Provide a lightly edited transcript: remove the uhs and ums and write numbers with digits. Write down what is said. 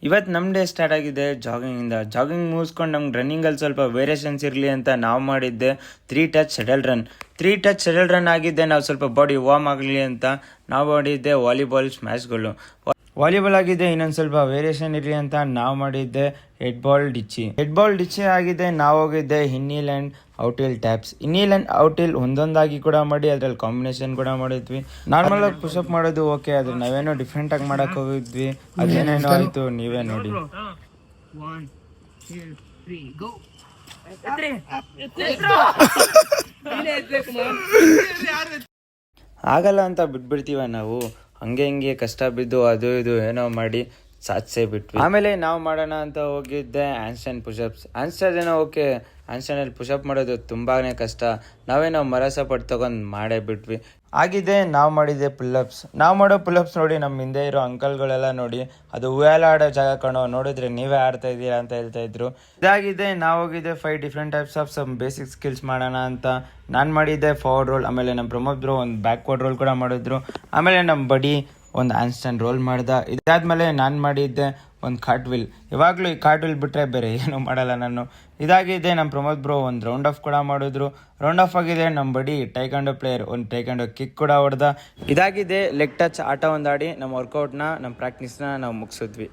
ಇವತ್ತು ನಮ್ಮ day start ಆಗಿದೆ ಜಾಗಿಂಗ್ ಮುಗಿಸ್ಕೊಂಡು ನಮ್ಗೆ ರನ್ನಿಂಗಲ್ಲಿ ಸ್ವಲ್ಪ ವೇರಿಯೇಷನ್ಸ್ ಇರಲಿ ಅಂತ ನಾವು ಮಾಡಿದ್ದೆ 3 ಟಚ್ ಶಟಲ್ ರನ್ ಆಗಿದ್ದೆ. ನಾವು ಸ್ವಲ್ಪ ಬಾಡಿ ವಾರ್ಮ್ ಆಗಲಿ ಅಂತ ನಾವು ಮಾಡಿದ್ದೆ ವಾಲಿಬಾಲ್ ಸ್ಮ್ಯಾಶ್ಗಳು. ವಾಲಿಬಾಲ್ ಆಗಿದೆ, ಇನ್ನೊಂದು ಸ್ವಲ್ಪ ವೇರಿಯೇಷನ್ ಇರಲಿ ಅಂತ ನಾವು ಮಾಡಿದ್ದೆ ಹೆಡ್ ಬಾಲ್ ಡಿಚ್ಚಿ ಆಗಿದೆ. ನಾವು ಹೋಗಿದ್ದೆ ಇನ್ನೀಲ್ ಆ್ಯಂಡ್ ಔಟಿಲ್ ಟ್ಯಾಪ್ಸ್. ಇನ್ನೀಲ್ ಆ್ಯಂಡ್ ಔಟಿಲ್ ಒಂದೊಂದಾಗಿ ಕೂಡ ಮಾಡಿ ಅದ್ರಲ್ಲಿ ಕಾಂಬಿನೇಷನ್ ಕೂಡ ಮಾಡಿದ್ವಿ. ನಾರ್ಮಲ್ ಆಗಿ ಪುಷಪ್ ಮಾಡೋದು ಓಕೆ, ಆದ್ರೆ ನಾವೇನೋ ಡಿಫ್ರೆಂಟ್ ಆಗಿ ಮಾಡಕ್ ಹೋಗಿದ್ವಿ. ಅದೇನೇನೋ ಆಯ್ತು, ನೀವೇ ನೋಡಿ. ಆಗಲ್ಲ ಅಂತ ಬಿಟ್ಬಿಡ್ತೀವ ನಾವು, ಹಂಗೆ ಹಿಂಗೆ ಕಷ್ಟ ಬಿದ್ದು ಅದು ಇದು ಏನೋ ಮಾಡಿ ಸಾಧಿಸೇ ಬಿಟ್ವಿ. ಆಮೇಲೆ ನಾವು ಮಾಡೋಣ ಅಂತ ಹೋಗಿದ್ದೆ ಹ್ಯಾಂಡ್ಸ್ಟ್ಯಾಂಡ್ ಪುಷಪ್ಸ್. ಹ್ಯಾಂಡ್ಸ್ಟ್ಯಾಂಡ್ ಏನೋ ಓಕೆ, ಹ್ಯಾಂಡ್ಸ್ಟ್ಯಾಂಡಲ್ಲಿ ಪುಷಪ್ ಮಾಡೋದು ತುಂಬಾ ಕಷ್ಟ. ನಾವೇನೋ ಮರಸ ಪಟ್ಟು ತಗೊಂಡು ಮಾಡೇ ಬಿಟ್ವಿ. ಆಗಿದೆ ನಾವು ಮಾಡಿದ್ದೆ ಪುಲ್ಲಪ್ಸ್. ನಾವು ಮಾಡೋ ಪುಲ್ಲಪ್ಸ್ ನೋಡಿ ನಮ್ಮ ಹಿಂದೆ ಇರೋ ಅಂಕಲ್ಗಳೆಲ್ಲ ನೋಡಿ, ಅದು ಉಯ್ಯಾಲ ಆಡೋ ಜಾಗ ಕಾಣೋ, ನೋಡಿದ್ರೆ ನೀವೇ ಆಡ್ತಾ ಇದ್ದೀರಾ ಅಂತ ಹೇಳ್ತಾ ಇದ್ರು. ಇದಾಗಿದೆ ನಾವು ಹೋಗಿದ್ದೆ 5 different types of some basic skills ಮಾಡೋಣ ಅಂತ. ನಾನು ಮಾಡಿದ್ದೆ ಫಾರ್ವರ್ಡ್ ರೋಲ್, ಆಮೇಲೆ ನಮ್ಮ ಪ್ರಮೋದ್ ಬ್ರೋ ಒಂದು ಬ್ಯಾಕ್ವರ್ಡ್ ರೋಲ್ ಕೂಡ ಮಾಡಿದ್ರು, ಆಮೇಲೆ ನಮ್ಮ ಬಡಿ ಒಂದು ಹ್ಯಾಂಡ್ಸ್ಟ್ಯಾಂಡ್ ರೋಲ್ ಮಾಡ್ದ. ಇದಾದ್ಮೇಲೆ ನಾನು ಮಾಡಿದ್ದೆ ಒಂದು ಕಾರ್ಟ್ ವೀಲ್. ಇವಾಗಲೂ ಈ ಕಾರ್ಟ್ ವೀಲ್ ಬಿಟ್ಟರೆ ಬೇರೆ ಏನೂ ಮಾಡಲ್ಲ ನಾನು. ಇದಾಗಿದೆ ನಮ್ಮ ಪ್ರಮೋದ್ ಬ್ರೋ ಒಂದು ರೌಂಡ್ ಆಫ್ ಕೂಡ ಮಾಡಿದ್ರು. ರೌಂಡ್ ಆಫ್ ಆಗಿದೆ ನಮ್ಮ ಬಡಿ ಟೈಕಾಂಡೋ ಪ್ಲೇಯರ್ ಒಂದು ಟೈಕಾಂಡೋ ಕಿಕ್ ಕೂಡ ಹೊಡೆದ. ಇದಾಗಿದೆ ಲೆಗ್ ಟಚ್ ಆಟ ಒಂದು ಆಡಿ ನಮ್ಮ ವರ್ಕೌಟ್ನ, ನಮ್ಮ ಪ್ರಾಕ್ಟೀಸ್ನ ನಾವು ಮುಗಿಸಿದ್ವಿ.